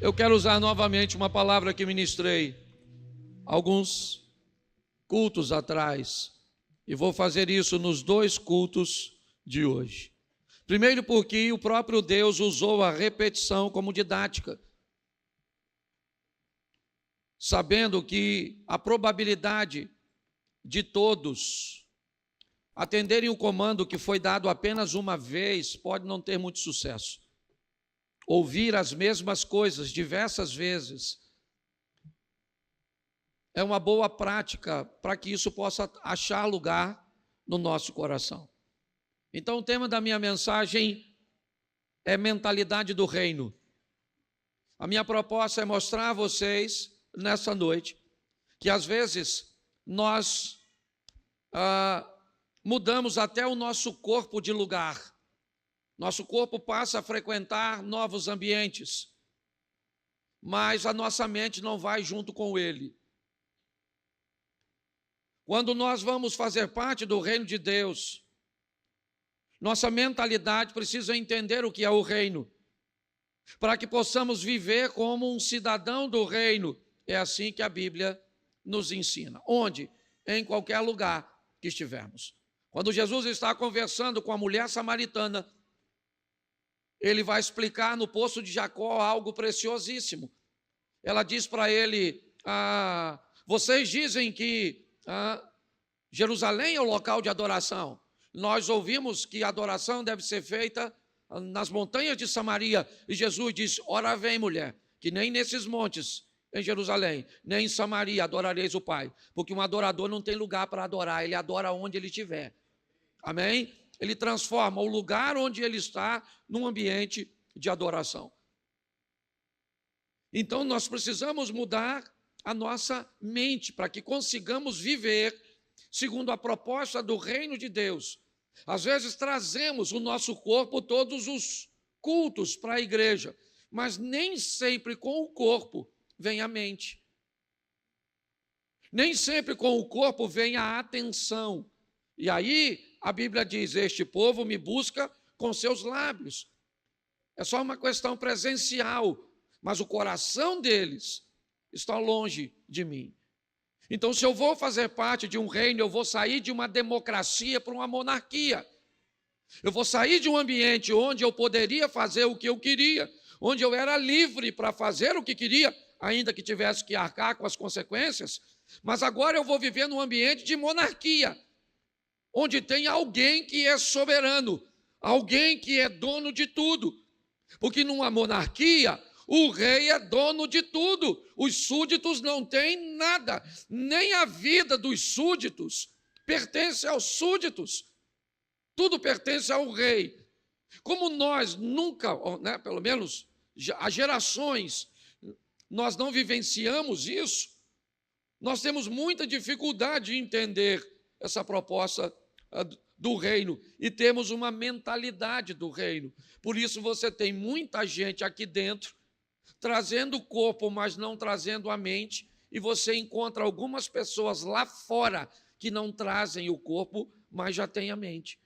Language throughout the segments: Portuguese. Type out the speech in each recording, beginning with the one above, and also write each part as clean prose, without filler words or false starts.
Eu quero usar novamente uma palavra que ministrei alguns cultos atrás, e vou fazer isso nos 2 cultos de hoje. Primeiro, porque o próprio Deus usou a repetição como didática, sabendo que a probabilidade de todos atenderem o comando que foi dado apenas uma vez pode não ter muito sucesso. Ouvir as mesmas coisas diversas vezes é uma boa prática para que isso possa achar lugar no nosso coração. Então, o tema da minha mensagem é mentalidade do reino. A minha proposta é mostrar a vocês, nessa noite, que às vezes nós mudamos até o nosso corpo de lugar. Nosso corpo passa a frequentar novos ambientes, mas a nossa mente não vai junto com ele. Quando nós vamos fazer parte do reino de Deus, nossa mentalidade precisa entender o que é o reino, para que possamos viver como um cidadão do reino. É assim que a Bíblia nos ensina. Onde? Em qualquer lugar que estivermos. Quando Jesus está conversando com a mulher samaritana, ele vai explicar no poço de Jacó algo preciosíssimo. Ela diz para ele, vocês dizem que Jerusalém é o local de adoração. Nós ouvimos que a adoração deve ser feita nas montanhas de Samaria. E Jesus diz, ora vem, mulher, que nem nesses montes em Jerusalém, nem em Samaria adorareis o Pai. Porque um adorador não tem lugar para adorar, ele adora onde ele estiver. Amém? Ele transforma o lugar onde ele está num ambiente de adoração. Então, nós precisamos mudar a nossa mente para que consigamos viver segundo a proposta do reino de Deus. Às vezes trazemos o nosso corpo todos os cultos para a igreja, mas nem sempre com o corpo vem a mente. Nem sempre com o corpo vem a atenção. E aí a Bíblia diz, este povo me busca com seus lábios. É só uma questão presencial, mas o coração deles está longe de mim. Então, se eu vou fazer parte de um reino, eu vou sair de uma democracia para uma monarquia. Eu vou sair de um ambiente onde eu poderia fazer o que eu queria, onde eu era livre para fazer o que queria, ainda que tivesse que arcar com as consequências, mas agora eu vou viver num ambiente de monarquia, onde tem alguém que é soberano, alguém que é dono de tudo. Porque numa monarquia, o rei é dono de tudo, os súditos não têm nada, nem a vida dos súditos pertence aos súditos, tudo pertence ao rei. Como nós nunca, pelo menos há gerações, nós não vivenciamos isso, nós temos muita dificuldade de entender essa proposta do reino e temos uma mentalidade do reino. Por isso você tem muita gente aqui dentro trazendo o corpo, mas não trazendo a mente, e você encontra algumas pessoas lá fora que não trazem o corpo, mas já têm a mente.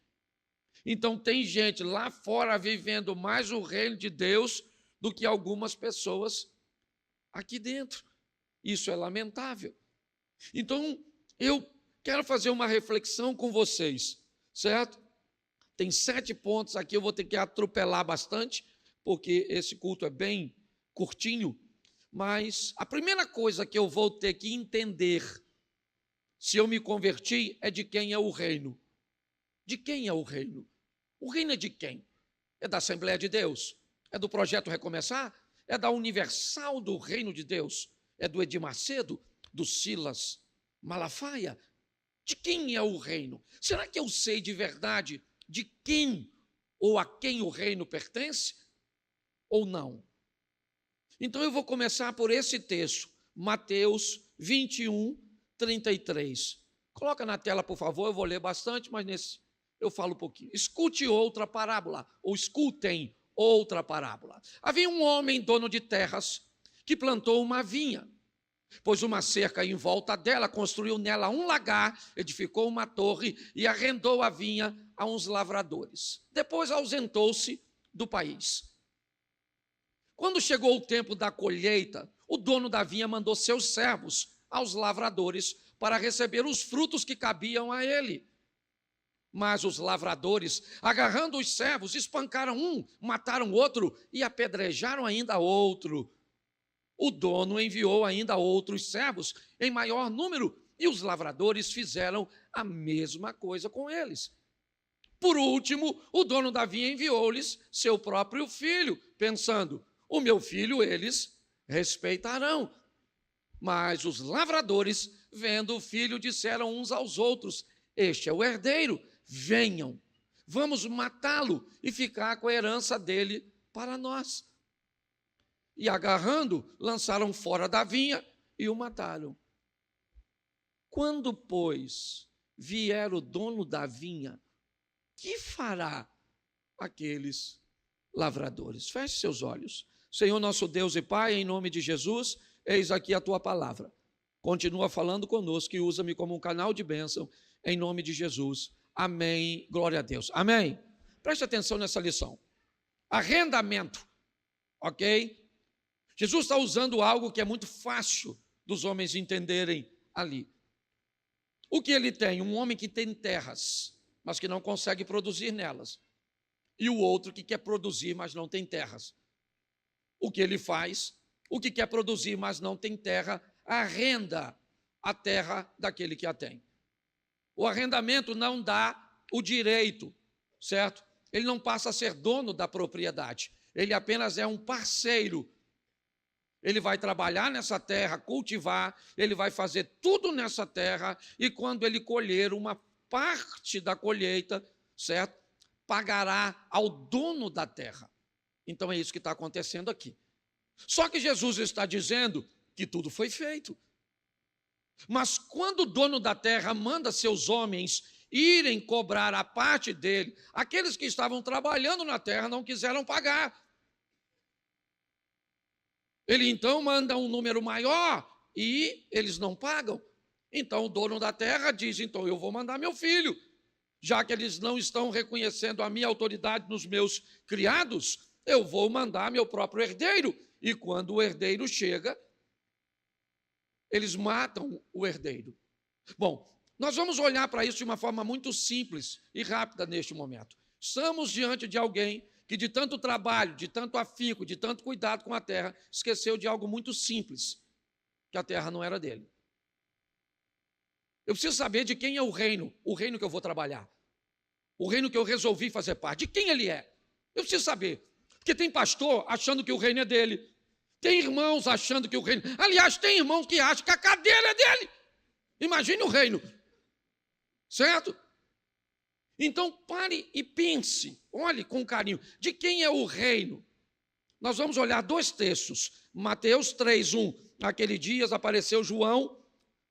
Então tem gente lá fora vivendo mais o reino de Deus do que algumas pessoas aqui dentro. Isso é lamentável. Então eu quero fazer uma reflexão com vocês, certo? Tem 7 pontos aqui, eu vou ter que atropelar bastante, porque esse culto é bem curtinho, mas a primeira coisa que eu vou ter que entender, se eu me converti, é de quem é o reino. De quem é o reino? O reino é de quem? É da Assembleia de Deus? É do Projeto Recomeçar? É da Universal do Reino de Deus? É do Edir Macedo? Do Silas Malafaia? De quem é o reino? Será que eu sei de verdade de quem ou a quem o reino pertence? Ou não? Então eu vou começar por esse texto, Mateus 21, 33. Coloca na tela, por favor, eu vou ler bastante, mas nesse eu falo um pouquinho. Escute outra parábola, ou escutem outra parábola. Havia um homem dono de terras que plantou uma vinha, pôs uma cerca em volta dela, construiu nela um lagar, edificou uma torre e arrendou a vinha a uns lavradores. Depois ausentou-se do país. Quando chegou o tempo da colheita, o dono da vinha mandou seus servos aos lavradores para receber os frutos que cabiam a ele. Mas os lavradores, agarrando os servos, espancaram um, mataram outro e apedrejaram ainda outro. O dono enviou ainda outros servos em maior número e os lavradores fizeram a mesma coisa com eles. Por último, o dono da vinha enviou-lhes seu próprio filho, pensando: o meu filho eles respeitarão. Mas os lavradores, vendo o filho, disseram uns aos outros: este é o herdeiro, venham, vamos matá-lo e ficar com a herança dele para nós. E agarrando, lançaram fora da vinha e o mataram. Quando, pois, vier o dono da vinha, que fará aqueles lavradores? Feche seus olhos. Senhor nosso Deus e Pai, em nome de Jesus, eis aqui a tua palavra. Continua falando conosco e usa-me como um canal de bênção, em nome de Jesus. Amém. Glória a Deus. Amém. Preste atenção nessa lição. Arrendamento. Ok? Jesus está usando algo que é muito fácil dos homens entenderem ali. O que ele tem? Um homem que tem terras, mas que não consegue produzir nelas. E o outro que quer produzir, mas não tem terras. O que ele faz? O que quer produzir, mas não tem terra, arrenda a terra daquele que a tem. O arrendamento não dá o direito, certo? Ele não passa a ser dono da propriedade. Ele apenas é um parceiro. Ele vai trabalhar nessa terra, cultivar, ele vai fazer tudo nessa terra, e quando ele colher uma parte da colheita, certo? Pagará ao dono da terra. Então é isso que está acontecendo aqui. Só que Jesus está dizendo que tudo foi feito. Mas quando o dono da terra manda seus homens irem cobrar a parte dele, aqueles que estavam trabalhando na terra não quiseram pagar. Ele então manda um número maior e eles não pagam. Então o dono da terra diz: então eu vou mandar meu filho, já que eles não estão reconhecendo a minha autoridade nos meus criados, eu vou mandar meu próprio herdeiro. E quando o herdeiro chega, eles matam o herdeiro. Bom, nós vamos olhar para isso de uma forma muito simples e rápida neste momento. Estamos diante de alguém que de tanto trabalho, de tanto afinco, de tanto cuidado com a terra, esqueceu de algo muito simples, que a terra não era dele. Eu preciso saber de quem é o reino que eu vou trabalhar, o reino que eu resolvi fazer parte, de quem ele é. Eu preciso saber, porque tem pastor achando que o reino é dele, tem irmãos achando que o reino... Aliás, tem irmãos que acham que a cadeira é dele. Imagine o reino, certo? Então, pare e pense, olhe com carinho, de quem é o reino? Nós vamos olhar dois textos, Mateus 3:1, naquele dia apareceu João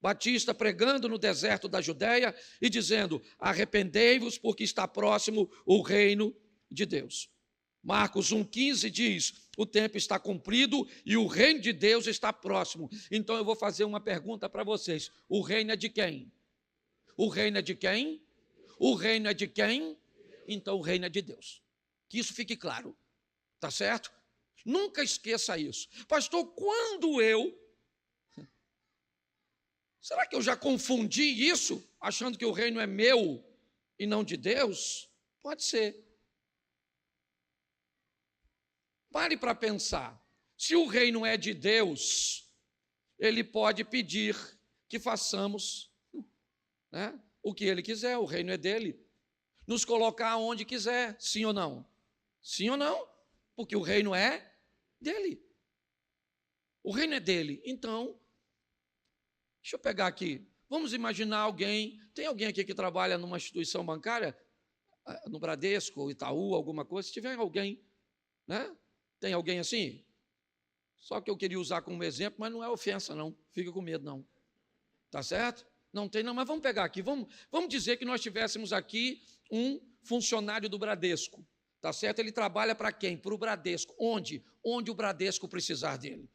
Batista pregando no deserto da Judéia e dizendo: arrependei-vos porque está próximo o reino de Deus. Marcos 1,15 diz: o tempo está cumprido e o reino de Deus está próximo. Então eu vou fazer uma pergunta para vocês: o reino é de quem? O reino é de quem? O reino é de quem? Então o reino é de Deus. Que isso fique claro, tá certo? Nunca esqueça isso. Pastor, quando será que eu já confundi isso, achando que o reino é meu e não de Deus? Pode ser. Pare para pensar. Se o reino é de Deus, ele pode pedir que façamos, né, o que ele quiser, o reino é dele. Nos colocar onde quiser, sim ou não? Sim ou não? Porque o reino é dele. O reino é dele. Então, deixa eu pegar aqui. Vamos imaginar alguém, tem alguém aqui que trabalha numa instituição bancária, no Bradesco, Itaú, alguma coisa? Se tiver alguém, né? Tem alguém assim? Só que eu queria usar como exemplo, mas não é ofensa, não. Fica com medo, não. Tá certo? Não tem, não. Mas vamos pegar aqui. Vamos dizer que nós tivéssemos aqui um funcionário do Bradesco. Tá certo? Ele trabalha para quem? Para o Bradesco. Onde? Onde o Bradesco precisar dele.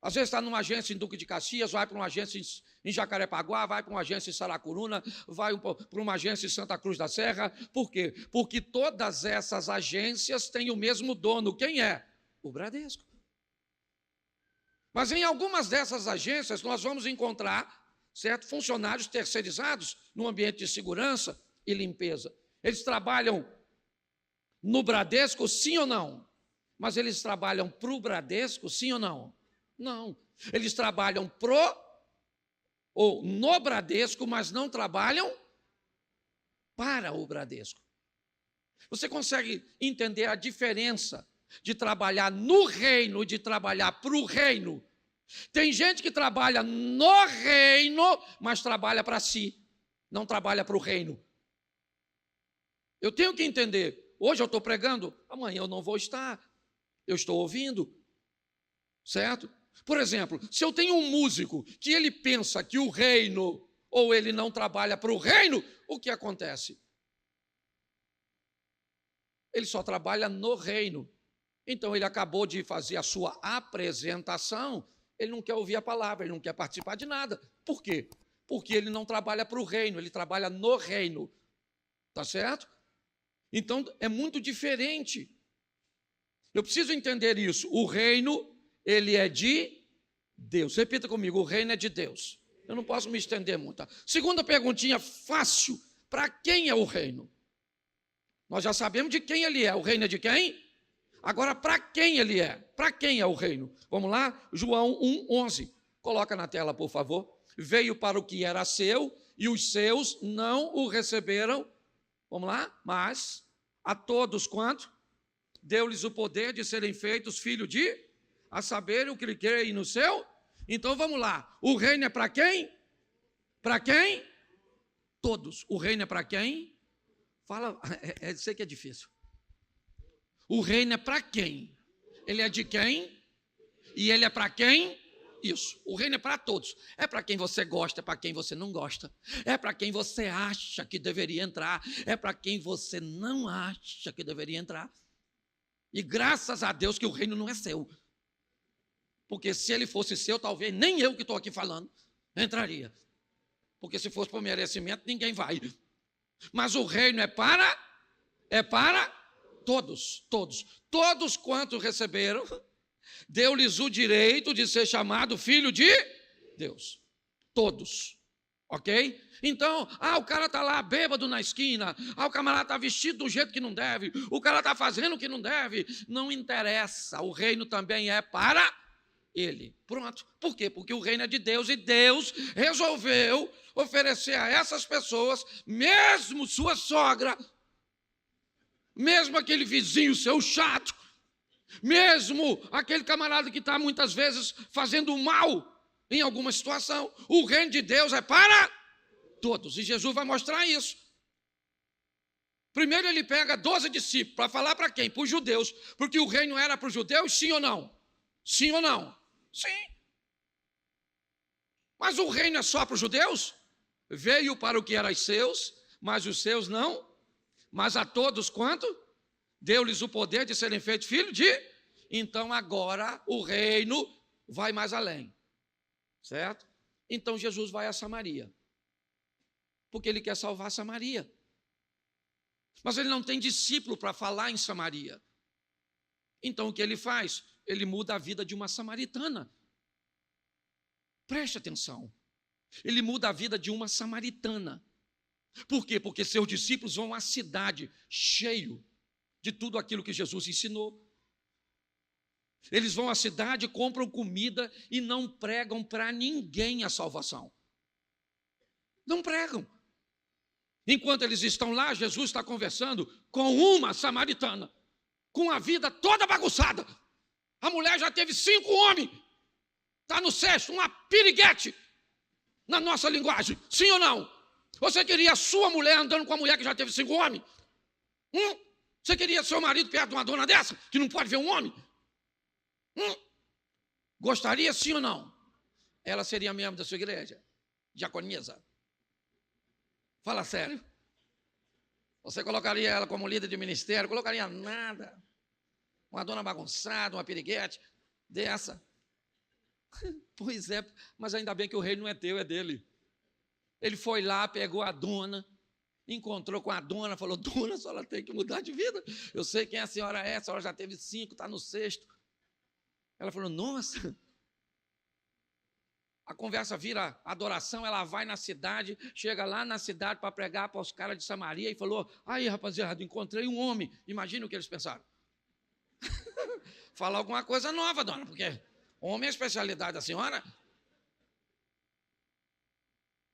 Às vezes está numa agência em Duque de Caxias, vai para uma agência em Jacarepaguá, vai para uma agência em Saracuruna, vai para uma agência em Santa Cruz da Serra. Por quê? Porque todas essas agências têm o mesmo dono. Quem é? o Bradesco. Mas em algumas dessas agências nós vamos encontrar, certo, funcionários terceirizados no ambiente de segurança e limpeza. Eles trabalham no Bradesco, sim ou não? Mas eles trabalham para o Bradesco, sim ou não? Não. Eles trabalham ou no Bradesco, mas não trabalham para o Bradesco. Você consegue entender a diferença de trabalhar no reino e de trabalhar para o reino? Tem gente que trabalha no reino, mas trabalha para si, não trabalha para o reino. Eu tenho que entender, hoje eu estou pregando, amanhã eu não vou estar, eu estou ouvindo, certo? Por exemplo, se eu tenho um músico que ele pensa que o reino, ou ele não trabalha para o reino, o que acontece? Ele só trabalha no reino. Então ele acabou de fazer a sua apresentação, ele não quer ouvir a palavra, ele não quer participar de nada. Por quê? Porque ele não trabalha para o reino, ele trabalha no reino. Tá certo? Então é muito diferente. Eu preciso entender isso. O reino, ele é de Deus. Repita comigo, o reino é de Deus. Eu não posso me estender muito. Tá? Segunda perguntinha fácil. Para quem é o reino? Nós já sabemos de quem ele é. O reino é de quem? Agora, para quem ele é? Para quem é o reino? Vamos lá? João 1,11. Coloca na tela, por favor. Veio para o que era seu, e os seus não o receberam. Vamos lá? Mas a todos quanto? Deu-lhes o poder de serem feitos filhos de, a saber o que lhe creem no seu. Então vamos lá. O reino é para quem? Para quem? Todos. O reino é para quem? Fala, sei que é difícil. O reino é para quem? Ele é de quem? E ele é para quem? Isso. O reino é para todos. É para quem você gosta, é para quem você não gosta. É para quem você acha que deveria entrar. É para quem você não acha que deveria entrar. E graças a Deus que o reino não é seu. Porque se ele fosse seu, talvez nem eu que estou aqui falando entraria. Porque se fosse por merecimento, ninguém vai. Mas o reino é para todos, todos. Todos quantos receberam, deu-lhes o direito de ser chamado filho de Deus. Todos. Ok? Então, o cara está lá bêbado na esquina, o camarada está vestido do jeito que não deve, o cara está fazendo o que não deve, não interessa, o reino também é para ele. Pronto. Por quê? Porque o reino é de Deus e Deus resolveu oferecer a essas pessoas, mesmo sua sogra, mesmo aquele vizinho seu chato, mesmo aquele camarada que está muitas vezes fazendo mal em alguma situação, o reino de Deus é para todos. E Jesus vai mostrar isso. Primeiro ele pega 12 discípulos para falar para quem? Para os judeus. Porque o reino era para os judeus, sim ou não? Sim ou não? Sim. Mas o reino é só para os judeus? Veio para o que era seus, mas os seus não. Mas a todos quanto? Deu-lhes o poder de serem feitos filhos de... Então agora o reino vai mais além. Certo? Então Jesus vai a Samaria. Porque ele quer salvar Samaria. Mas ele não tem discípulo para falar em Samaria. Então o que ele faz? Ele muda a vida de uma samaritana. Preste atenção. Ele muda a vida de uma samaritana. Por quê? Porque seus discípulos vão à cidade cheio de tudo aquilo que Jesus ensinou. Eles vão à cidade, compram comida e não pregam para ninguém a salvação. Não pregam. Enquanto eles estão lá, Jesus está conversando com uma samaritana, com a vida toda bagunçada. A mulher já teve 5 homens. Está no 6º, uma piriguete, na nossa linguagem. Sim ou não? Você queria a sua mulher andando com a mulher que já teve 5 homens? Você queria seu marido perto de uma dona dessa, que não pode ver um homem? Gostaria, sim ou não? Ela seria membro da sua igreja? Diaconisa? Fala sério. Você colocaria ela como líder de ministério? Colocaria nada. Uma dona bagunçada, uma piriguete dessa. Pois é, mas ainda bem que o reino não é teu, é dele. Ele foi lá, pegou a dona, encontrou com a dona, falou: dona, a senhora tem que mudar de vida. Eu sei quem a senhora já teve 5, está no 6º. Ela falou, nossa. A conversa vira adoração, ela vai na cidade, chega lá na cidade para pregar para os caras de Samaria e falou, aí rapaziada, encontrei um homem. Imagina o que eles pensaram. Fala alguma coisa nova, dona, porque homem é a especialidade da senhora.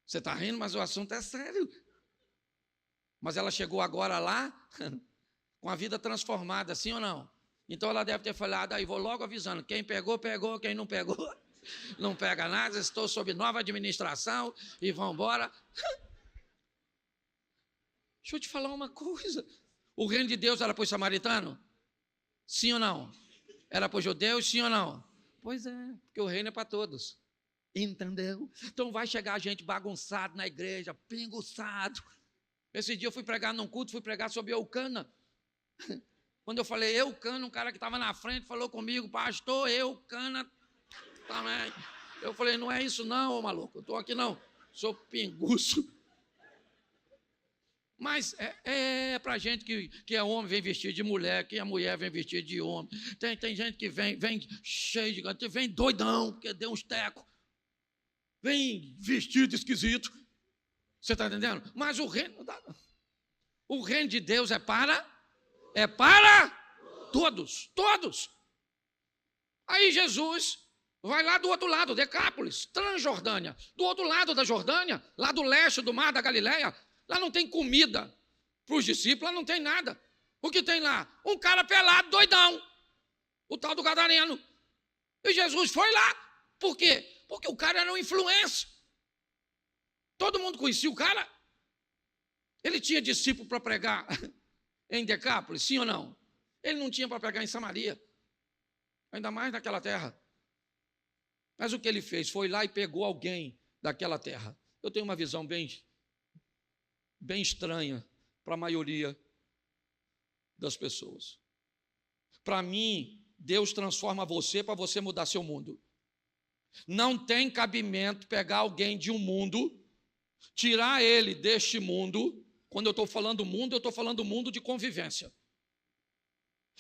Você está rindo, mas o assunto é sério. Mas ela chegou agora lá com a vida transformada, sim ou não? Então ela deve ter falado, aí vou logo avisando, quem pegou, pegou, quem não pegou, não pega nada, estou sob nova administração e vão embora. Deixa eu te falar uma coisa. O reino de Deus era para os samaritanos? Sim ou não? Era para os judeus, sim ou não? Pois é, porque o reino é para todos. Entendeu? Então vai chegar gente bagunçada na igreja, pinguçado. Esse dia eu fui pregar num culto, fui pregar sobre Eucana. Quando eu falei Eucana, um cara que estava na frente falou comigo, pastor, Eucana também. Eu falei, não é isso não, ô maluco, eu estou aqui não, sou pinguço. Mas é para gente que é homem, vem vestido de mulher, que é mulher, vem vestido de homem. Tem gente que vem cheio de... vem doidão, porque deu uns tecos. Vem vestido esquisito. Você está entendendo? Mas o reino de Deus é para todos, todos. Aí Jesus vai lá do outro lado, Decápolis, Transjordânia. Do outro lado da Jordânia, lá do leste do mar da Galileia, lá não tem comida para os discípulos, lá não tem nada. O que tem lá? Um cara pelado, doidão, o tal do gadareno. E Jesus foi lá. Por quê? Porque o cara era um influencer. Todo mundo conhecia o cara. Ele tinha discípulo para pregar em Decápolis, sim ou não? Ele não tinha para pregar em Samaria, ainda mais naquela terra. Mas o que ele fez? Foi lá e pegou alguém daquela terra. Eu tenho uma visão bem estranha para a maioria das pessoas. Para mim, Deus transforma você para você mudar seu mundo. Não tem cabimento pegar alguém de um mundo, tirar ele deste mundo. Quando eu estou falando mundo, eu estou falando mundo de convivência.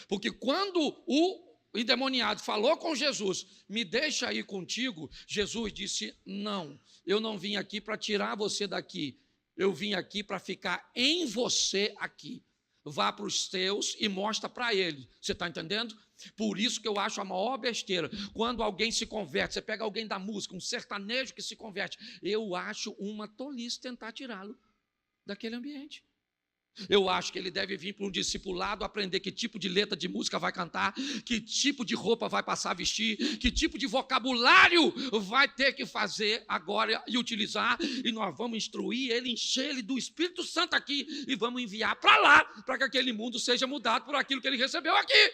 Porque quando o endemoniado falou com Jesus, me deixa ir contigo, Jesus disse, não, eu não vim aqui para tirar você daqui, eu vim aqui para ficar em você aqui. Vá para os teus e mostra para ele. Você está entendendo? Por isso que eu acho a maior besteira. Quando alguém se converte, você pega alguém da música, um sertanejo que se converte, eu acho uma tolice tentar tirá-lo daquele ambiente. Eu acho que ele deve vir para um discipulado, aprender que tipo de letra de música vai cantar, que tipo de roupa vai passar a vestir, que tipo de vocabulário vai ter que fazer agora e utilizar, e nós vamos instruir ele, encher ele do Espírito Santo aqui, e vamos enviar para lá, para que aquele mundo seja mudado por aquilo que ele recebeu aqui.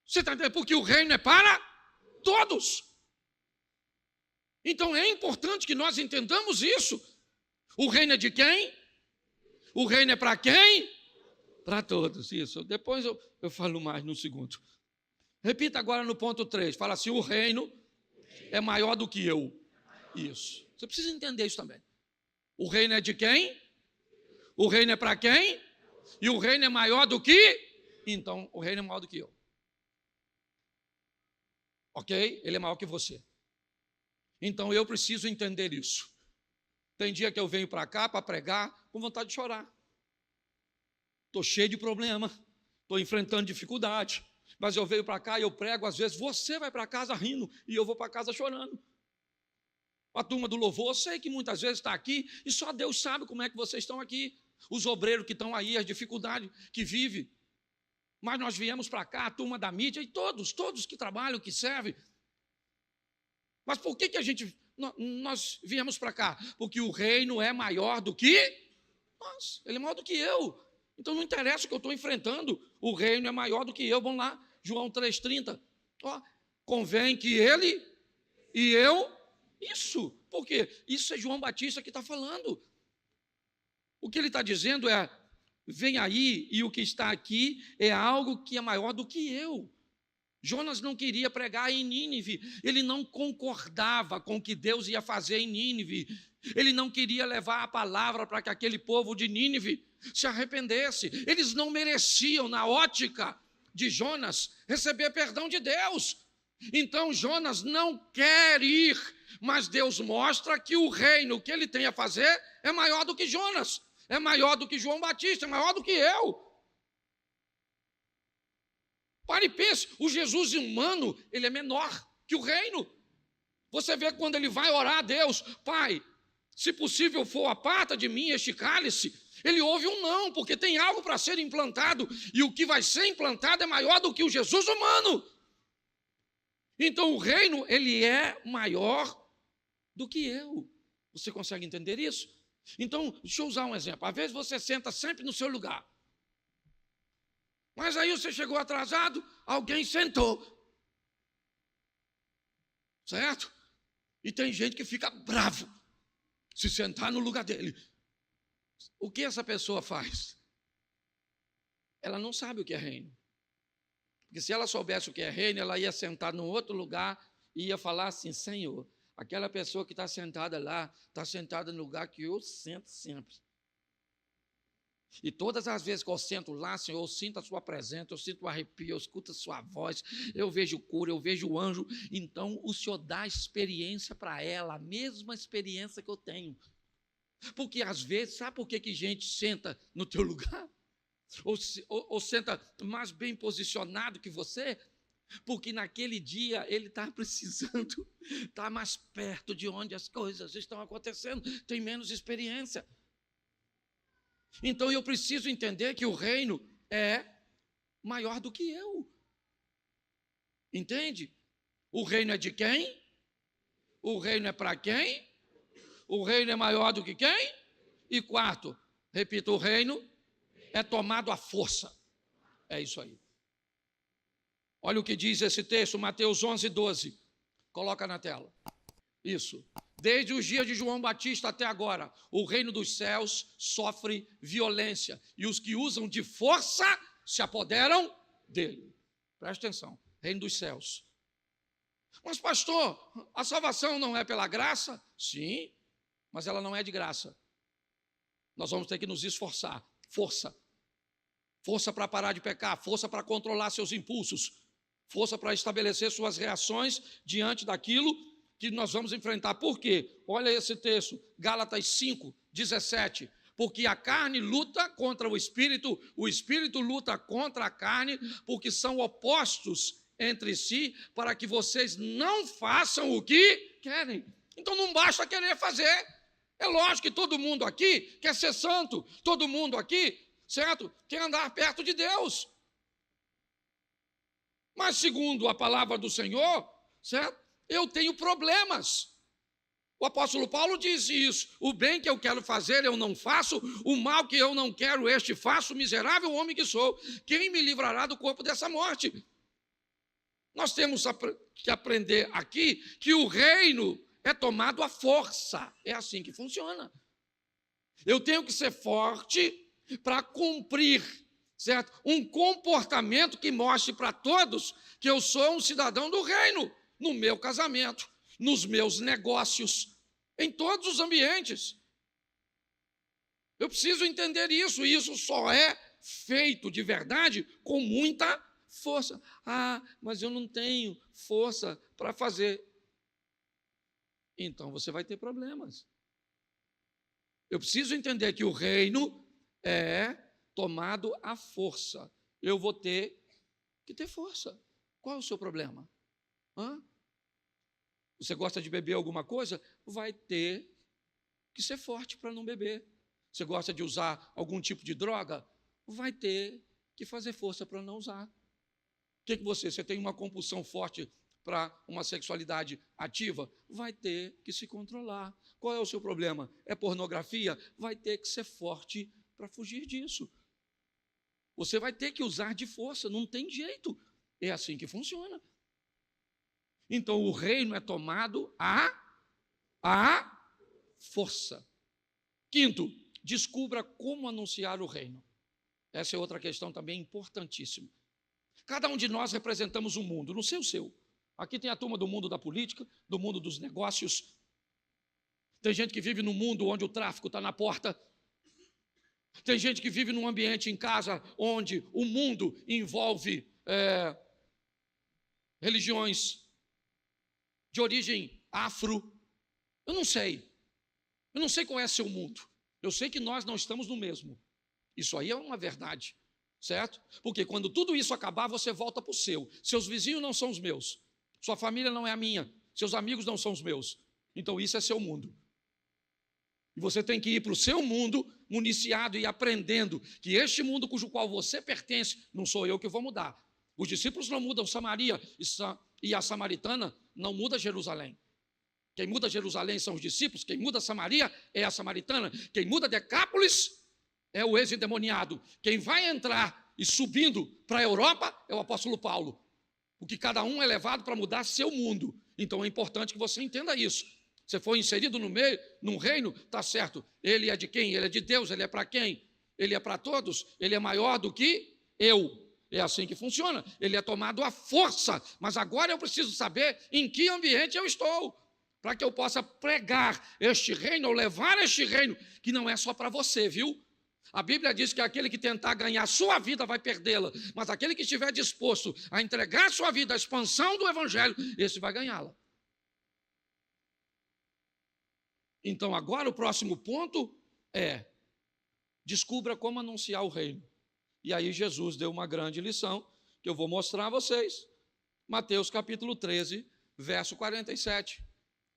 Você está entendendo? Porque o reino é para todos. Então é importante que nós entendamos isso. O reino é de quem? O reino é para quem? Para todos, isso. Depois eu falo mais no segundo. Repita agora no ponto 3. Fala assim, o reino é maior do que eu. Isso. Você precisa entender isso também. O reino é de quem? O reino é para quem? E o reino é maior do que? Então, o reino é maior do que eu. Ok? Ele é maior que você. Então, eu preciso entender isso. Tem dia que eu venho para cá para pregar com vontade de chorar. Estou cheio de problema, estou enfrentando dificuldade, mas eu venho para cá e eu prego, às vezes você vai para casa rindo e eu vou para casa chorando. A turma do louvor, eu sei que muitas vezes está aqui e só Deus sabe como é que vocês estão aqui. Os obreiros que estão aí, as dificuldades que vivem. Mas nós viemos para cá, a turma da mídia e todos que trabalham, que servem. Mas por que a gente... Nós viemos para cá? Porque o reino é maior do que nós. Ele é maior do que eu. Então não interessa o que eu estou enfrentando. O reino é maior do que eu. Vamos lá, João 3,30. Convém que ele e eu... Isso. Por quê? Isso é João Batista que está falando. O que ele está dizendo é, vem aí e o que está aqui é algo que é maior do que eu. Jonas não queria pregar em Nínive, ele não concordava com o que Deus ia fazer em Nínive, ele não queria levar a palavra para que aquele povo de Nínive se arrependesse, eles não mereciam, na ótica de Jonas receber perdão de Deus. Então Jonas não quer ir, mas Deus mostra que o reino que ele tem a fazer é maior do que Jonas, é maior do que João Batista, é maior do que eu. Pare e pense, o Jesus humano, ele é menor que o reino. Você vê quando ele vai orar a Deus, Pai, se possível for, aparta de mim este cálice. Ele ouve um não, porque tem algo para ser implantado, e o que vai ser implantado é maior do que o Jesus humano. Então o reino, ele é maior do que eu. Você consegue entender isso? Então, deixa eu usar um exemplo. Às vezes você senta sempre no seu lugar, mas aí você chegou atrasado, alguém sentou, certo? E tem gente que fica bravo se sentar no lugar dele. O que essa pessoa faz? Ela não sabe o que é reino. Porque se ela soubesse o que é reino, ela ia sentar num outro lugar e ia falar assim, Senhor, aquela pessoa que está sentada lá, está sentada no lugar que eu sento sempre. E todas as vezes que eu sento lá, Senhor, eu sinto a sua presença, eu sinto o arrepio, eu escuto a sua voz, eu vejo cura, eu vejo o anjo. Então, o Senhor dá experiência para ela, a mesma experiência que eu tenho. Porque às vezes, sabe por que gente senta no teu lugar? Ou senta mais bem posicionado que você? Porque naquele dia ele está precisando estar mais perto de onde as coisas estão acontecendo, tem menos experiência. Então eu preciso entender que o reino é maior do que eu. Entende? O reino é de quem? O reino é para quem? O reino é maior do que quem? E quarto, repita, o reino é tomado à força. É isso aí. Olha o que diz esse texto, Mateus 11:12. Coloca na tela. Isso. Desde os dias de João Batista até agora, o reino dos céus sofre violência, e os que usam de força se apoderam dele. Presta atenção, reino dos céus. Mas pastor, a salvação não é pela graça? Sim, mas ela não é de graça. Nós vamos ter que nos esforçar. Força. Força para parar de pecar, força para controlar seus impulsos, força para estabelecer suas reações diante daquilo que nós vamos enfrentar. Por quê? Olha esse texto, Gálatas 5:17. Porque a carne luta contra o espírito luta contra a carne, porque são opostos entre si, para que vocês não façam o que querem. Então não basta querer fazer. É lógico que todo mundo aqui quer ser santo, todo mundo aqui, certo, quer andar perto de Deus. Mas segundo a palavra do Senhor, certo, eu tenho problemas. O apóstolo Paulo diz isso, o bem que eu quero fazer eu não faço, o mal que eu não quero este faço, miserável homem que sou, quem me livrará do corpo dessa morte? Nós temos que aprender aqui que o reino é tomado à força, é assim que funciona. Eu tenho que ser forte para cumprir, certo? Um comportamento que mostre para todos que eu sou um cidadão do reino, no meu casamento, nos meus negócios, em todos os ambientes. Eu preciso entender isso, e isso só é feito de verdade com muita força. Ah, mas eu não tenho força para fazer. Então você vai ter problemas. Eu preciso entender que o reino é tomado à força. Eu vou ter que ter força. Qual é o seu problema? Você gosta de beber alguma coisa? Vai ter que ser forte para não beber. Você gosta de usar algum tipo de droga? Vai ter que fazer força para não usar. O que você tem uma compulsão forte para uma sexualidade ativa? Vai ter que se controlar. Qual é o seu problema? É pornografia? Vai ter que ser forte para fugir disso. Você vai ter que usar de força, não tem jeito. É assim que funciona. Então, o reino é tomado à força. Quinto, descubra como anunciar o reino. Essa é outra questão também importantíssima. Cada um de nós representamos um mundo, não sei o seu. Aqui tem a turma do mundo da política, do mundo dos negócios. Tem gente que vive num mundo onde o tráfico está na porta. Tem gente que vive num ambiente em casa onde o mundo envolve religiões de origem afro. Eu não sei. Eu não sei qual é seu mundo. Eu sei que nós não estamos no mesmo. Isso aí é uma verdade, certo? Porque quando tudo isso acabar, você volta para o seu. Seus vizinhos não são os meus. Sua família não é a minha. Seus amigos não são os meus. Então isso é seu mundo. E você tem que ir para o seu mundo, municiado e aprendendo que este mundo cujo qual você pertence, não sou eu que vou mudar. Os discípulos não mudam Samaria e a samaritana não muda Jerusalém. Quem muda Jerusalém são os discípulos, quem muda Samaria é a samaritana, quem muda Decápolis é o ex-endemoniado. Quem vai entrar e subindo para a Europa é o apóstolo Paulo. Porque cada um é levado para mudar seu mundo. Então é importante que você entenda isso. Você foi inserido no meio, num reino, está certo. Ele é de quem? Ele é de Deus, ele é para quem? Ele é para todos, ele é maior do que eu. É assim que funciona. Ele é tomado à força. Mas agora eu preciso saber em que ambiente eu estou, para que eu possa pregar este reino, ou levar este reino, que não é só para você, viu? A Bíblia diz que aquele que tentar ganhar sua vida vai perdê-la, mas aquele que estiver disposto a entregar sua vida à expansão do Evangelho, esse vai ganhá-la. Então agora o próximo ponto é: descubra como anunciar o reino. E aí Jesus deu uma grande lição, que eu vou mostrar a vocês. Mateus capítulo 13, verso 47.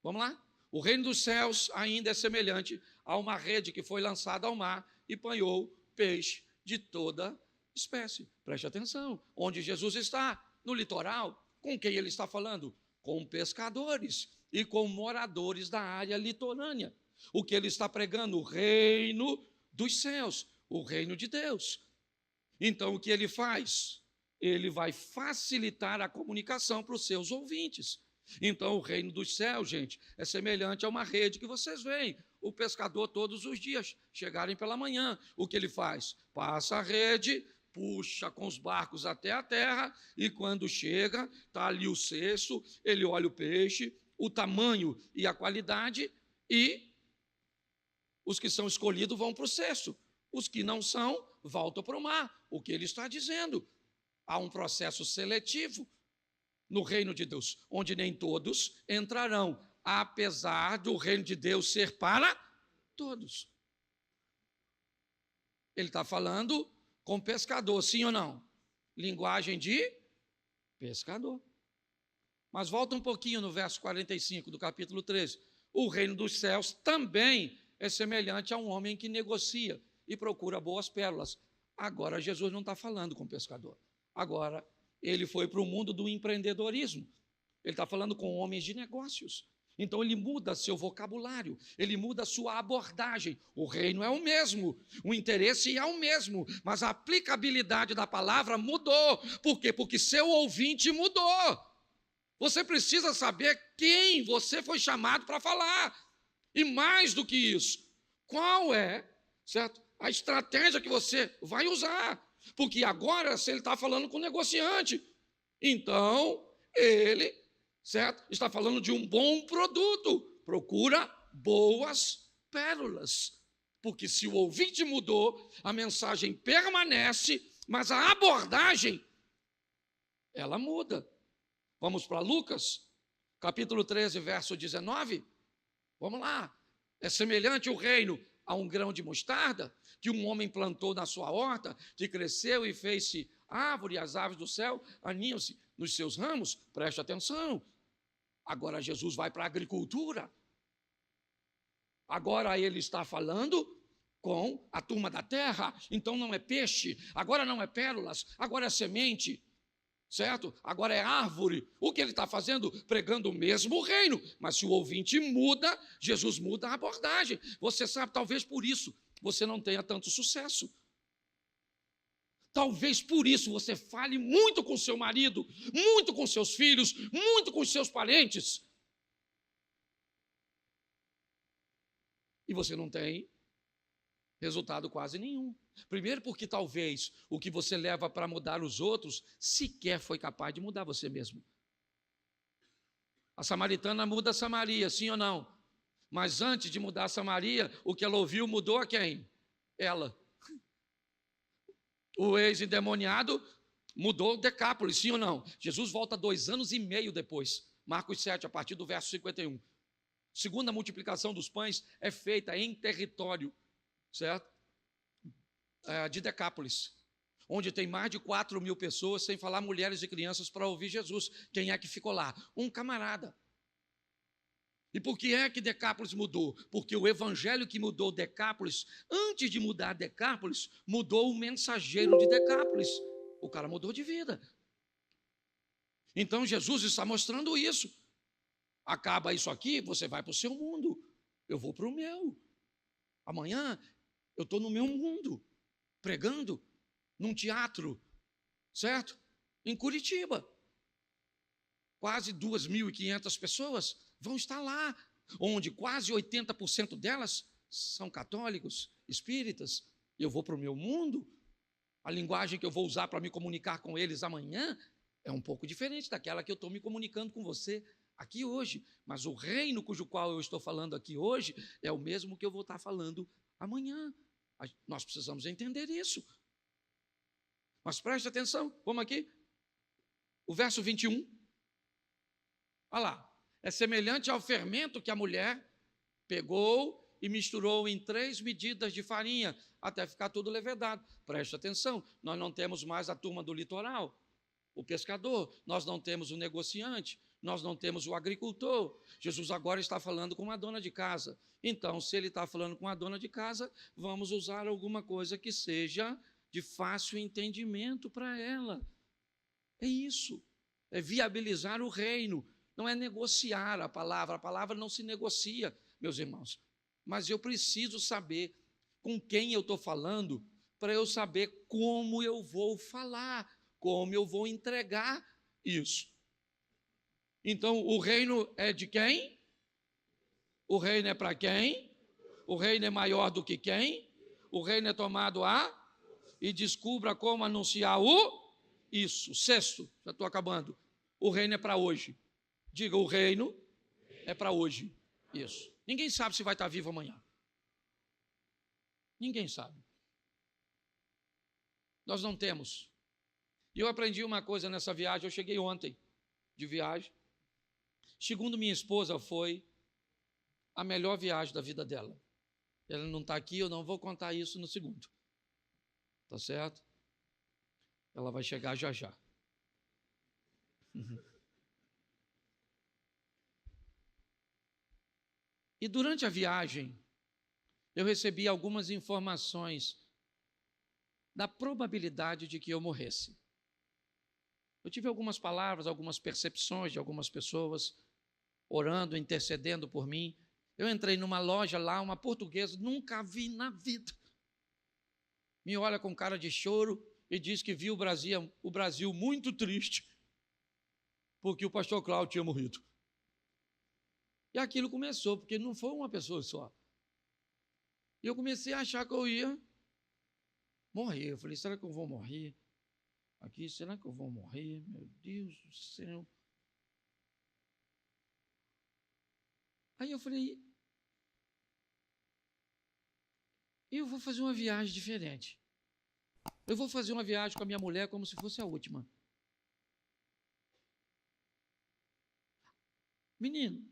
Vamos lá? O reino dos céus ainda é semelhante a uma rede que foi lançada ao mar e apanhou peixe de toda espécie. Preste atenção, onde Jesus está? No litoral. Com quem ele está falando? Com pescadores e com moradores da área litorânea. O que ele está pregando? O reino dos céus, o reino de Deus. Então, o que ele faz? Ele vai facilitar a comunicação para os seus ouvintes. Então, o reino dos céus, gente, é semelhante a uma rede que vocês veem o pescador todos os dias chegarem pela manhã. O que ele faz? Passa a rede, puxa com os barcos até a terra, e quando chega, está ali o cesto, ele olha o peixe, o tamanho e a qualidade, e os que são escolhidos vão para o cesto. Os que não são, voltam para o mar. O que ele está dizendo? Há um processo seletivo no reino de Deus, onde nem todos entrarão, apesar do reino de Deus ser para todos. Ele está falando com pescador, sim ou não? Linguagem de pescador. Mas volta um pouquinho no verso 45 do capítulo 13. O reino dos céus também é semelhante a um homem que negocia e procura boas pérolas. Agora Jesus não está falando com pescador. Agora ele foi para o mundo do empreendedorismo. Ele está falando com homens de negócios. Então ele muda seu vocabulário, ele muda sua abordagem. O reino é o mesmo, o interesse é o mesmo, mas a aplicabilidade da palavra mudou. Por quê? Porque seu ouvinte mudou. Você precisa saber quem você foi chamado para falar. E mais do que isso, qual é, certo, a estratégia que você vai usar. Porque agora, se ele está falando com o negociante, então ele, certo, está falando de um bom produto. Procura boas pérolas. Porque se o ouvinte mudou, a mensagem permanece, mas a abordagem, ela muda. Vamos para Lucas, capítulo 13, verso 19. Vamos lá. É semelhante o reino a um grão de mostarda, que um homem plantou na sua horta, que cresceu e fez-se árvore, e as aves do céu aninham-se nos seus ramos. Preste atenção. Agora Jesus vai para a agricultura. Agora ele está falando com a turma da terra. Então não é peixe, agora não é pérolas, agora é semente. Certo? Agora é árvore. O que ele está fazendo? Pregando o mesmo reino. Mas se o ouvinte muda, Jesus muda a abordagem. Você sabe, talvez por isso você não tenha tanto sucesso. Talvez por isso você fale muito com seu marido, muito com seus filhos, muito com seus parentes. E você não tem resultado quase nenhum. Primeiro porque talvez o que você leva para mudar os outros sequer foi capaz de mudar você mesmo. A samaritana muda a Samaria, sim ou não? Mas antes de mudar a Samaria, o que ela ouviu mudou a quem? Ela. O ex-endemoniado mudou Decápolis, sim ou não? Jesus volta 2 anos e meio depois. Marcos 7, a partir do verso 51. Segunda multiplicação dos pães é feita em território, certo? De Decápolis, onde tem mais de 4.000 pessoas, sem falar mulheres e crianças, para ouvir Jesus. Quem é que ficou lá? Um camarada. E por que é que Decápolis mudou? Porque o evangelho que mudou Decápolis, antes de mudar Decápolis, mudou o mensageiro de Decápolis. O cara mudou de vida. Então Jesus está mostrando isso. Acaba isso aqui, você vai para o seu mundo. Eu vou para o meu. Amanhã eu estou no meu mundo, pregando num teatro, certo? Em Curitiba. Quase 2.500 pessoas vão estar lá, onde quase 80% delas são católicos, espíritas. Eu vou para o meu mundo. A linguagem que eu vou usar para me comunicar com eles amanhã é um pouco diferente daquela que eu estou me comunicando com você aqui hoje. Mas o reino cujo qual eu estou falando aqui hoje é o mesmo que eu vou estar falando amanhã. Nós precisamos entender isso. Mas preste atenção, vamos aqui. O verso 21. Olha lá. É semelhante ao fermento que a mulher pegou e misturou em 3 medidas de farinha, até ficar tudo levedado. Preste atenção, nós não temos mais a turma do litoral, o pescador, nós não temos o negociante, nós não temos o agricultor. Jesus agora está falando com uma dona de casa. Então, se ele está falando com a dona de casa, vamos usar alguma coisa que seja de fácil entendimento para ela. É isso, é viabilizar o reino, não é negociar a palavra não se negocia, meus irmãos. Mas eu preciso saber com quem eu estou falando, para eu saber como eu vou falar, como eu vou entregar isso. Então, o reino é de quem? O reino é para quem? O reino é maior do que quem? O reino é tomado e descubra como anunciar isso. 6º, já estou acabando. O reino é para hoje. Diga, o reino é para hoje. Isso. Ninguém sabe se vai estar vivo amanhã. Ninguém sabe. Nós não temos. E eu aprendi uma coisa nessa viagem, eu cheguei ontem de viagem. Segundo minha esposa, foi a melhor viagem da vida dela. Ela não está aqui, eu não vou contar isso no segundo. Tá certo? Ela vai chegar já já. E durante a viagem, eu recebi algumas informações da probabilidade de que eu morresse. Eu tive algumas palavras, algumas percepções de algumas pessoas orando, intercedendo por mim. Eu entrei numa loja lá, uma portuguesa, nunca vi na vida. Me olha com cara de choro e diz que viu o Brasil muito triste, porque o pastor Cláudio tinha morrido. E aquilo começou, porque não foi uma pessoa só. E eu comecei a achar que eu ia morrer. Eu falei, será que eu vou morrer? Aqui, será que eu vou morrer? Meu Deus do céu. Aí eu falei, eu vou fazer uma viagem diferente. Eu vou fazer uma viagem com a minha mulher como se fosse a última. Menino,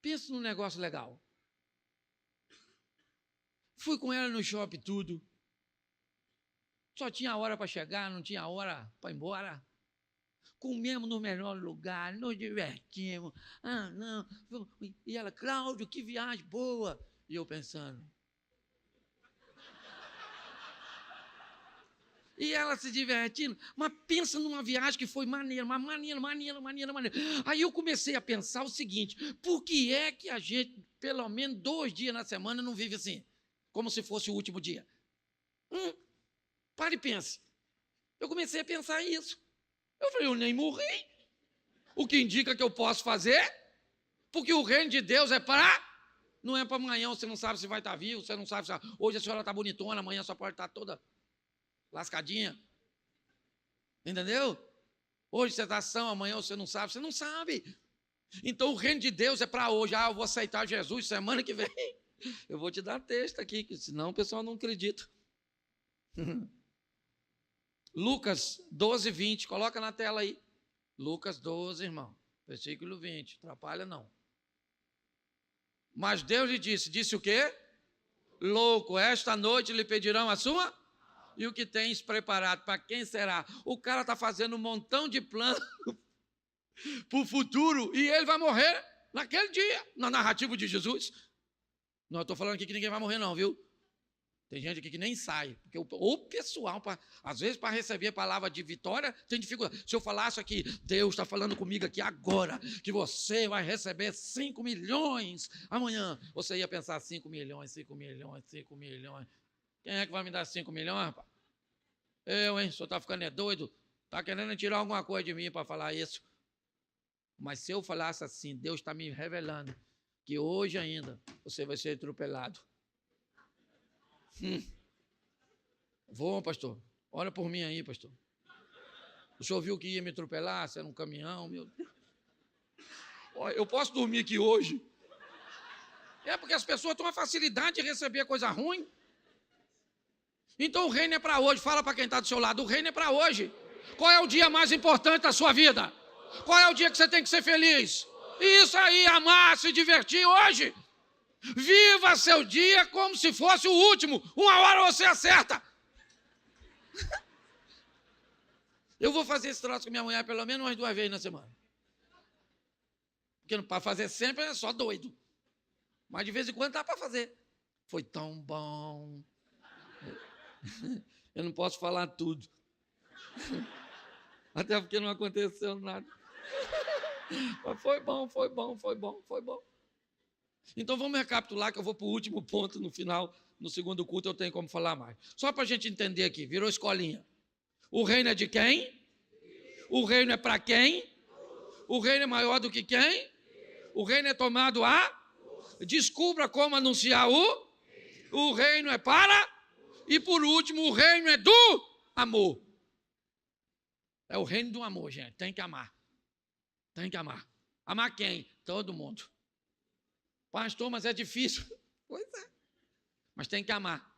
pensa num negócio legal. Fui com ela no shopping tudo. Só tinha hora para chegar, não tinha hora para ir embora. Comemos no melhor lugar, nos divertimos. Não. E ela, Cláudio, que viagem boa. E eu pensando. E ela se divertindo. Mas pensa numa viagem que foi maneira. Aí eu comecei a pensar o seguinte, por que é que a gente, pelo menos 2 dias na semana, não vive assim? Como se fosse o último dia. Pare e pense. Eu comecei a pensar isso. Eu falei, eu nem morri. O que indica que eu posso fazer? Porque o reino de Deus é para... Não é para amanhã, você não sabe se vai estar vivo, você não sabe se... Hoje a senhora está bonitona, amanhã só pode estar toda lascadinha. Entendeu? Hoje você está são, amanhã você não sabe. Então o reino de Deus é para hoje. Eu vou aceitar Jesus semana que vem. Eu vou te dar texto aqui, que senão o pessoal não acredita. Lucas 12, 20. Coloca na tela aí. Lucas 12, irmão. Versículo 20. Atrapalha não. Mas Deus lhe disse o quê? Louco, esta noite lhe pedirão a sua? E o que tens preparado? Para quem será? O cara está fazendo um montão de plano para o futuro e ele vai morrer naquele dia, na narrativa de Jesus. Não estou falando aqui que ninguém vai morrer não, viu? Tem gente aqui que nem sai, porque o pessoal, às vezes, para receber a palavra de vitória, tem dificuldade. Se eu falasse aqui, Deus está falando comigo aqui agora, que você vai receber 5 milhões amanhã, você ia pensar 5 milhões, 5 milhões, 5 milhões. Quem é que vai me dar 5 milhões, rapaz? Eu, hein? O senhor está ficando doido? Está querendo tirar alguma coisa de mim para falar isso? Mas se eu falasse assim, Deus está me revelando que hoje ainda você vai ser atropelado. Vou, pastor. Olha por mim aí, pastor. O senhor viu que ia me atropelar? Se era um caminhão, meu Deus. Eu posso dormir aqui hoje? É porque as pessoas têm uma facilidade de receber coisa ruim. Então o reino é para hoje. Fala para quem está do seu lado, o reino é para hoje. Qual é o dia mais importante da sua vida? Qual é o dia que você tem que ser feliz? Isso aí, amar, se divertir hoje. Viva seu dia como se fosse o último. Uma hora você acerta. Eu vou fazer esse troço com minha mulher pelo menos umas 2 vezes na semana. Porque para fazer sempre é só doido. Mas de vez em quando dá para fazer. Foi tão bom. Eu não posso falar tudo. Até porque não aconteceu nada. Mas foi bom, foi bom, foi bom, foi bom. Então vamos recapitular que eu vou para o último ponto no final, no segundo culto eu tenho como falar mais. Só para a gente entender aqui, virou escolinha. O reino é de quem? O reino é para quem? O reino é maior do que quem? O reino é tomado a? Descubra como anunciar o reino é para? E por último, o reino é do amor. É o reino do amor, gente, tem que amar. Tem que amar. Amar quem? Todo mundo. Pastor, mas é difícil. Pois é. Mas tem que amar.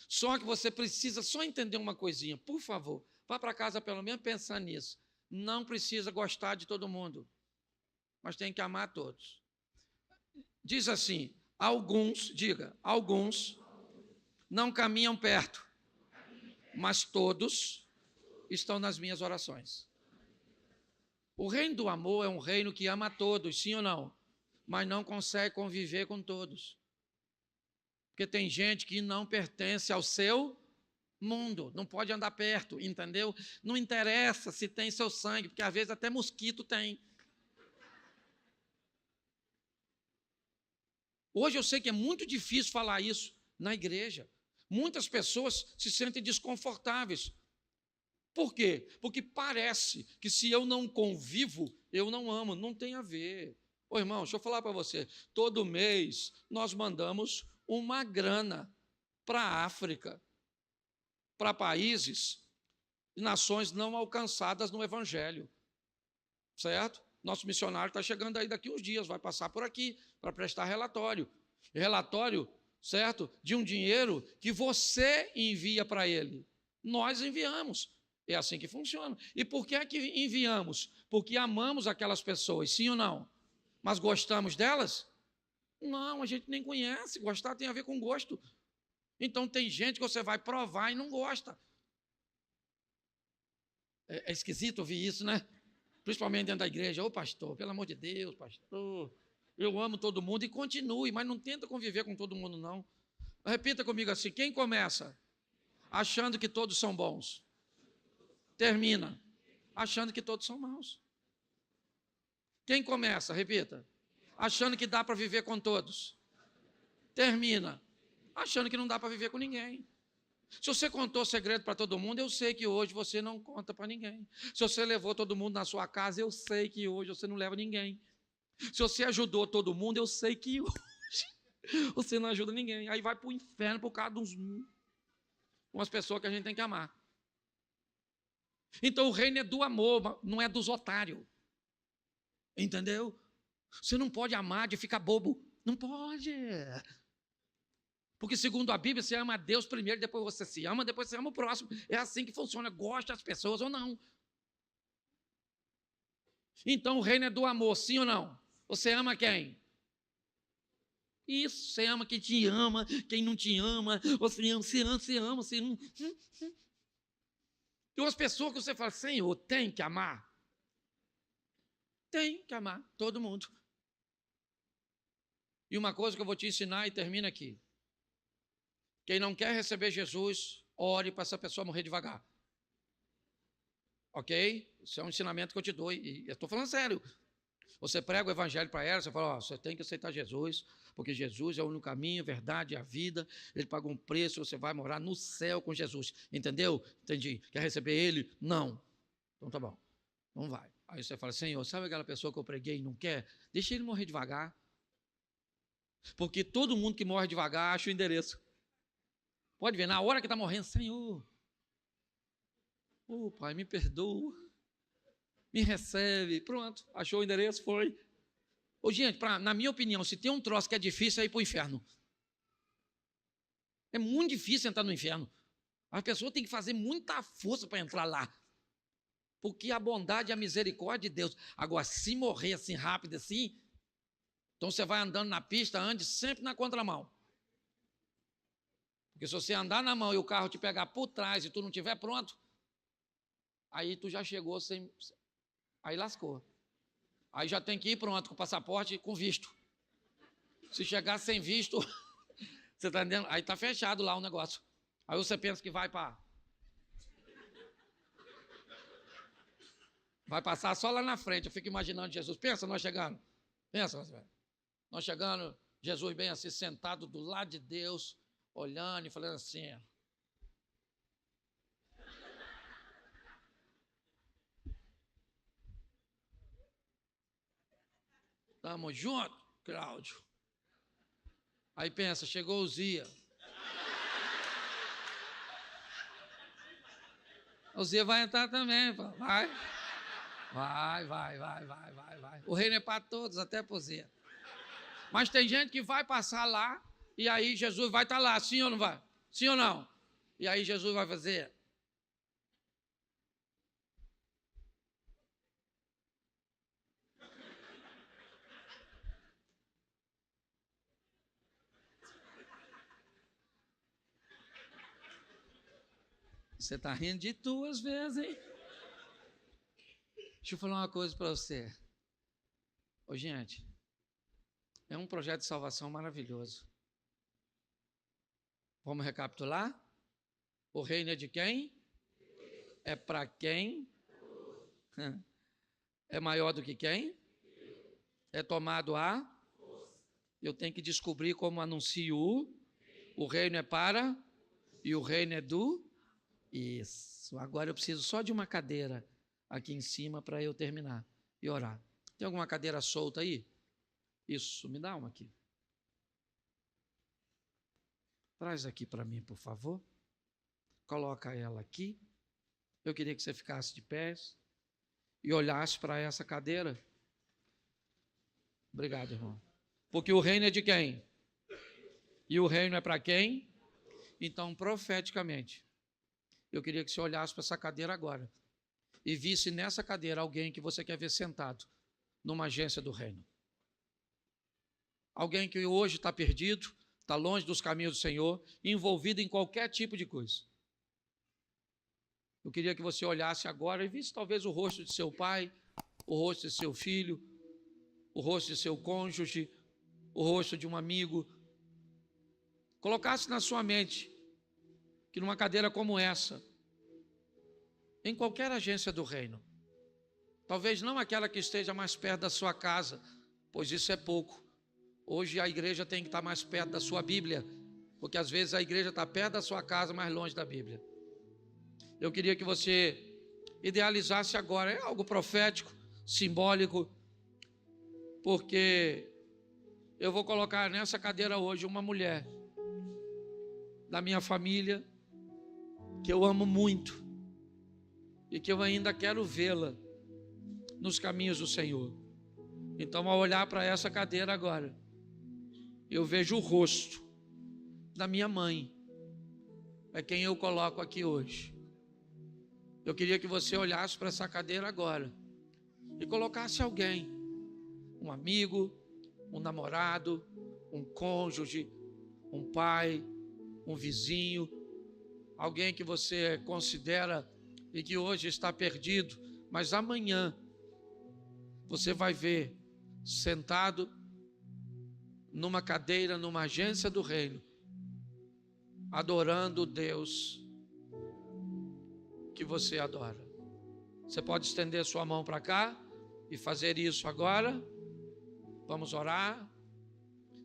Só que você precisa só entender uma coisinha. Por favor, vá para casa pelo menos pensar nisso. Não precisa gostar de todo mundo. Mas tem que amar todos. Diz assim, alguns não caminham perto, mas todos estão nas minhas orações. O reino do amor é um reino que ama a todos, sim ou não? Mas não consegue conviver com todos. Porque tem gente que não pertence ao seu mundo, não pode andar perto, entendeu? Não interessa se tem seu sangue, porque às vezes até mosquito tem. Hoje eu sei que é muito difícil falar isso na igreja. Muitas pessoas se sentem desconfortáveis. Por quê? Porque parece que se eu não convivo, eu não amo. Não tem a ver. Ô irmão, deixa eu falar para você. Todo mês nós mandamos uma grana para a África, para países e nações não alcançadas no Evangelho. Certo? Nosso missionário está chegando aí daqui uns dias, vai passar por aqui para prestar relatório. Relatório, certo? De um dinheiro que você envia para ele. Nós enviamos. É assim que funciona. E por que é que enviamos? Porque amamos aquelas pessoas, sim ou não? Mas gostamos delas? Não, a gente nem conhece. Gostar tem a ver com gosto. Então tem gente que você vai provar e não gosta. É esquisito ouvir isso, né? Principalmente dentro da igreja. Ô pastor, pelo amor de Deus, pastor, eu amo todo mundo e continue, mas não tenta conviver com todo mundo, não. Repita comigo assim, quem começa achando que todos são bons, termina achando que todos são maus. Quem começa, repita, achando que dá para viver com todos, termina achando que não dá para viver com ninguém. Se você contou segredo para todo mundo, eu sei que hoje você não conta para ninguém. Se você levou todo mundo na sua casa, eu sei que hoje você não leva ninguém. Se você ajudou todo mundo, eu sei que hoje você não ajuda ninguém. Aí vai para o inferno por causa de umas pessoas que a gente tem que amar. Então o reino é do amor, não é dos otários. Entendeu? Você não pode amar de ficar bobo. Não pode. Porque segundo a Bíblia, você ama a Deus primeiro, depois você se ama, depois você ama o próximo. É assim que funciona, gosta das pessoas ou não. Então o reino é do amor, sim ou não? Você ama quem? Isso, você ama quem te ama, quem não te ama, você ama. Tem umas pessoas que você fala, Senhor, tem que amar. Tem que amar, todo mundo. E uma coisa que eu vou te ensinar e termina aqui. Quem não quer receber Jesus, ore para essa pessoa morrer devagar. Ok? Isso é um ensinamento que eu te dou e eu estou falando sério. Você prega o evangelho para ela, você fala, você tem que aceitar Jesus, porque Jesus é o único caminho, a verdade e a vida. Ele pagou um preço, você vai morar no céu com Jesus. Entendeu? Entendi. Quer receber ele? Não. Então tá bom. Não vai. Aí você fala, Senhor, sabe aquela pessoa que eu preguei e não quer? Deixa ele morrer devagar. Porque todo mundo que morre devagar acha o endereço. Pode ver, na hora que está morrendo, Senhor, Pai, me perdoa, me recebe, pronto, achou o endereço, foi. Gente, na minha opinião, se tem um troço que é difícil, é ir para o inferno. É muito difícil entrar no inferno. As pessoas têm que fazer muita força para entrar lá. Porque a bondade e a misericórdia de Deus. Agora, se morrer assim rápido assim, então você vai andando na pista, ande sempre na contramão. Porque se você andar na mão e o carro te pegar por trás e tu não estiver pronto, aí tu já chegou sem... Aí lascou. Aí já tem que ir pronto, com o passaporte e com visto. Se chegar sem visto, você está entendendo? Aí está fechado lá o negócio. Aí você pensa que vai passar só lá na frente. Eu fico imaginando Jesus. Pensa nós chegando. Pensa nós chegando, Jesus bem assim, sentado do lado de Deus, olhando e falando assim... Tamo junto, Cláudio. Aí pensa, chegou o Zia. O Zia vai entrar também, vai. Vai. O reino é para todos, até para o Zia. Mas tem gente que vai passar lá e aí Jesus vai estar lá, sim ou não vai? Sim ou não? E aí Jesus vai fazer... Você está rindo de tu às vezes, hein? Deixa eu falar uma coisa para você. Gente, é um projeto de salvação maravilhoso. Vamos recapitular? O reino é de quem? É para quem? É maior do que quem? É tomado a? Eu tenho que descobrir como anuncio. O reino é para? E o reino é do? Isso. Agora eu preciso só de uma cadeira aqui em cima para eu terminar e orar. Tem alguma cadeira solta aí? Isso, me dá uma aqui. Traz aqui para mim, por favor. Coloca ela aqui. Eu queria que você ficasse de pés e olhasse para essa cadeira. Obrigado, irmão. Porque o reino é de quem? E o reino é para quem? Então, profeticamente, eu queria que você olhasse para essa cadeira agora e visse nessa cadeira alguém que você quer ver sentado numa agência do reino. Alguém que hoje está perdido, está longe dos caminhos do Senhor, envolvido em qualquer tipo de coisa. Eu queria que você olhasse agora e visse talvez o rosto de seu pai, o rosto de seu filho, o rosto de seu cônjuge, o rosto de um amigo. Colocasse na sua mente que numa cadeira como essa, em qualquer agência do reino, talvez não aquela que esteja mais perto da sua casa, pois isso é pouco. Hoje a igreja tem que estar mais perto da sua Bíblia, porque às vezes a igreja está perto da sua casa, mais longe da Bíblia. Eu queria que você idealizasse agora, é algo profético, simbólico, porque eu vou colocar nessa cadeira hoje uma mulher da minha família, que eu amo muito, e que eu ainda quero vê-la nos caminhos do Senhor. Então, ao olhar para essa cadeira agora, eu vejo o rosto da minha mãe é quem eu coloco aqui hoje. Eu queria que você olhasse para essa cadeira agora e colocasse alguém, um amigo, um namorado, um cônjuge, um pai, um vizinho, alguém que você considera e que hoje está perdido, mas amanhã você vai ver sentado numa cadeira, numa agência do reino, adorando o Deus que você adora. Você pode estender sua mão para cá e fazer isso agora. Vamos orar.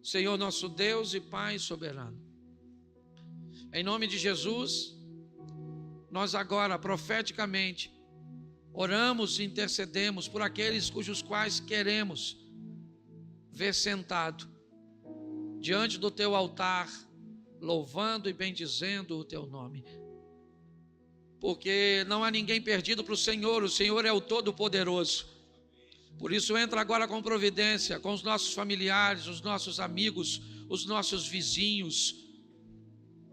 Senhor nosso Deus e Pai soberano, em nome de Jesus, nós agora profeticamente oramos e intercedemos por aqueles cujos quais queremos ver sentado diante do teu altar, louvando e bendizendo o teu nome. Porque não há ninguém perdido para o Senhor é o Todo-Poderoso. Por isso entra agora com providência, com os nossos familiares, os nossos amigos, os nossos vizinhos,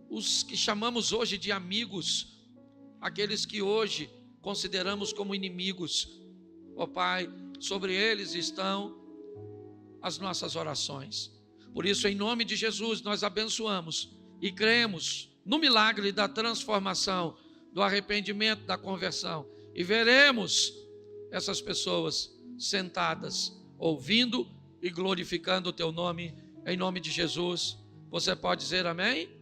os que chamamos hoje de amigos, aqueles que hoje consideramos como inimigos. Ó Pai, sobre eles estão as nossas orações. Por isso, em nome de Jesus, nós abençoamos e cremos no milagre da transformação, do arrependimento, da conversão. E veremos essas pessoas sentadas, ouvindo e glorificando o teu nome, em nome de Jesus. Você pode dizer amém?